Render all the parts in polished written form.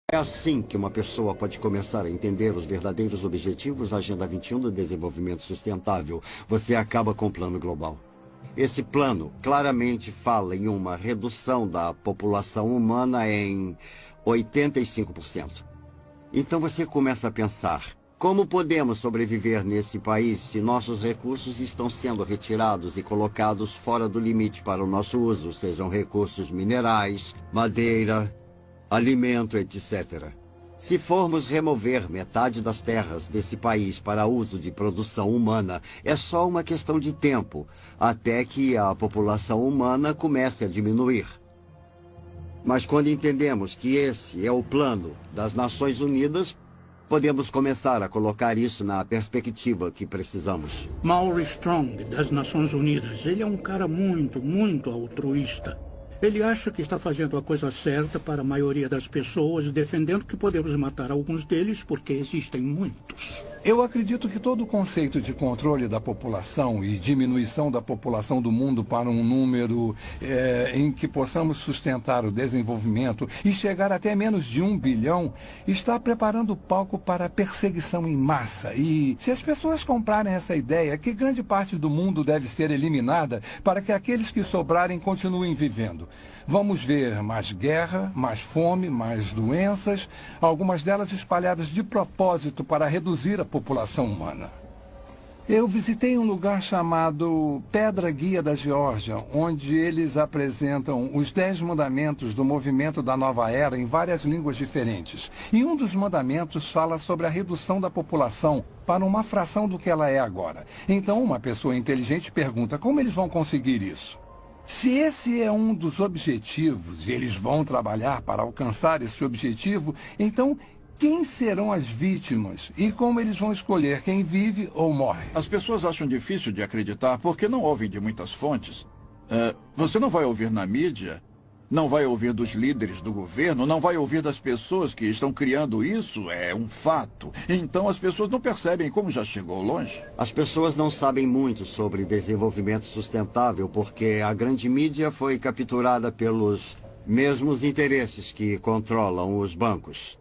É assim que uma pessoa pode começar a entender os verdadeiros objetivos da Agenda 21 do Desenvolvimento Sustentável. Você acaba com o Plano Global. Esse plano claramente fala em uma redução da população humana em 85%. Então você começa a pensar: como podemos sobreviver nesse país se nossos recursos estão sendo retirados e colocados fora do limite para o nosso uso, sejam recursos minerais, madeira, alimento, etc. Se formos remover metade das terras desse país para uso de produção humana, é só uma questão de tempo, até que a população humana comece a diminuir. Mas quando entendemos que esse é o plano das Nações Unidas, podemos começar a colocar isso na perspectiva que precisamos. Maury Strong, das Nações Unidas, ele é um cara muito altruísta. Ele acha que está fazendo a coisa certa para a maioria das pessoas, defendendo que podemos matar alguns deles porque existem muitos. Eu acredito que todo o conceito de controle da população e diminuição da população do mundo para um número em que possamos sustentar o desenvolvimento e chegar até menos de 1 bilhão está preparando o palco para a perseguição em massa. E se as pessoas comprarem essa ideia, que grande parte do mundo deve ser eliminada para que aqueles que sobrarem continuem vivendo. Vamos ver mais guerra, mais fome, mais doenças, algumas delas espalhadas de propósito para reduzir a população humana. Eu visitei um lugar chamado Pedra Guia da Geórgia, onde eles apresentam os 10 mandamentos do movimento da Nova Era em várias línguas diferentes. E um dos mandamentos fala sobre a redução da população para uma fração do que ela é agora. Então, uma pessoa inteligente pergunta: como eles vão conseguir isso? Se esse é um dos objetivos e eles vão trabalhar para alcançar esse objetivo, então quem serão as vítimas e como eles vão escolher quem vive ou morre? As pessoas acham difícil de acreditar porque não ouvem de muitas fontes. Você não vai ouvir na mídia, não vai ouvir dos líderes do governo, não vai ouvir das pessoas que estão criando isso, é um fato. Então as pessoas não percebem como já chegou longe. As pessoas não sabem muito sobre desenvolvimento sustentável porque a grande mídia foi capturada pelos mesmos interesses que controlam os bancos.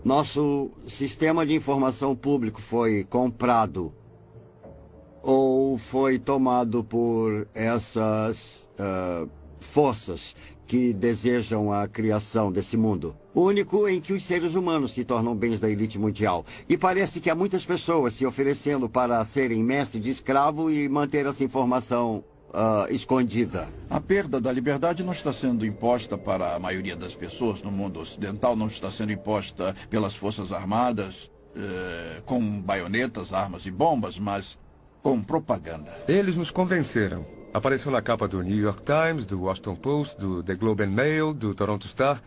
Nosso sistema de informação público foi comprado ou foi tomado por essas forças que desejam a criação desse mundo único em que os seres humanos se tornam bens da elite mundial. E parece que há muitas pessoas se oferecendo para serem mestre de escravo e manter essa informação escondida. A perda da liberdade não está sendo imposta para a maioria das pessoas no mundo ocidental, não está sendo imposta pelas forças armadas com baionetas, armas e bombas, mas com propaganda. Eles nos convenceram. Apareceu na capa do New York Times, do Washington Post, do The Globe and Mail, do Toronto Star,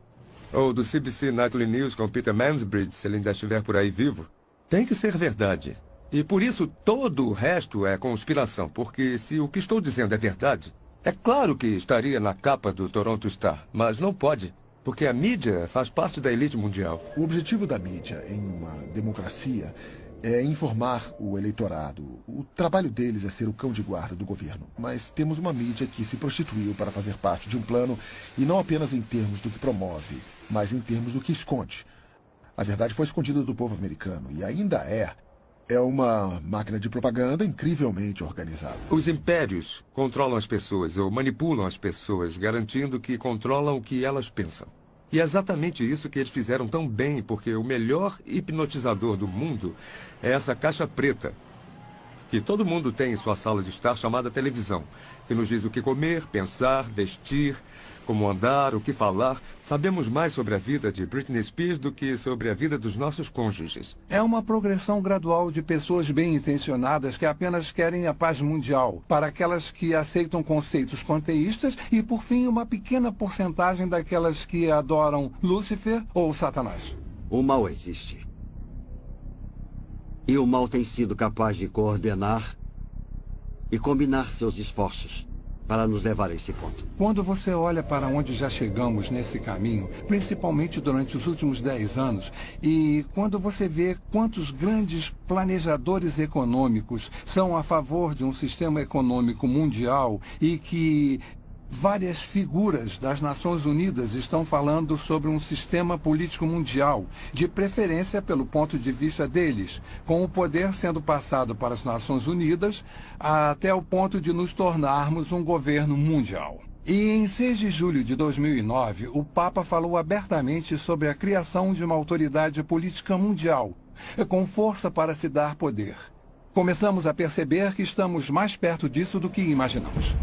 ou do CBC Nightly News com Peter Mansbridge, se ele ainda estiver por aí vivo. Tem que ser verdade. E por isso todo o resto é conspiração, porque se o que estou dizendo é verdade, é claro que estaria na capa do Toronto Star, mas não pode, porque a mídia faz parte da elite mundial. O objetivo da mídia em uma democracia é informar o eleitorado. O trabalho deles é ser o cão de guarda do governo. Mas temos uma mídia que se prostituiu para fazer parte de um plano, e não apenas em termos do que promove, mas em termos do que esconde. A verdade foi escondida do povo americano, e ainda é. É uma máquina de propaganda incrivelmente organizada. Os impérios controlam as pessoas ou manipulam as pessoas, garantindo que controlam o que elas pensam. E é exatamente isso que eles fizeram tão bem, porque o melhor hipnotizador do mundo é essa caixa preta, que todo mundo tem em sua sala de estar, chamada televisão, que nos diz o que comer, pensar, vestir, como andar, o que falar. Sabemos mais sobre a vida de Britney Spears do que sobre a vida dos nossos cônjuges. É uma progressão gradual de pessoas bem-intencionadas que apenas querem a paz mundial, para aquelas que aceitam conceitos panteístas e, por fim, uma pequena porcentagem daquelas que adoram Lúcifer ou Satanás. O mal existe. E o mal tem sido capaz de coordenar e combinar seus esforços para nos levar a esse ponto. Quando você olha para onde já chegamos nesse caminho, principalmente durante os últimos 10 anos, e quando você vê quantos grandes planejadores econômicos são a favor de um sistema econômico mundial e que Várias figuras das Nações Unidas estão falando sobre um sistema político mundial, de preferência pelo ponto de vista deles, com o poder sendo passado para as Nações Unidas até o ponto de nos tornarmos um governo mundial. E em 6 de julho de 2009, o Papa falou abertamente sobre a criação de uma autoridade política mundial, com força para se dar poder. Começamos a perceber que estamos mais perto disso do que imaginamos.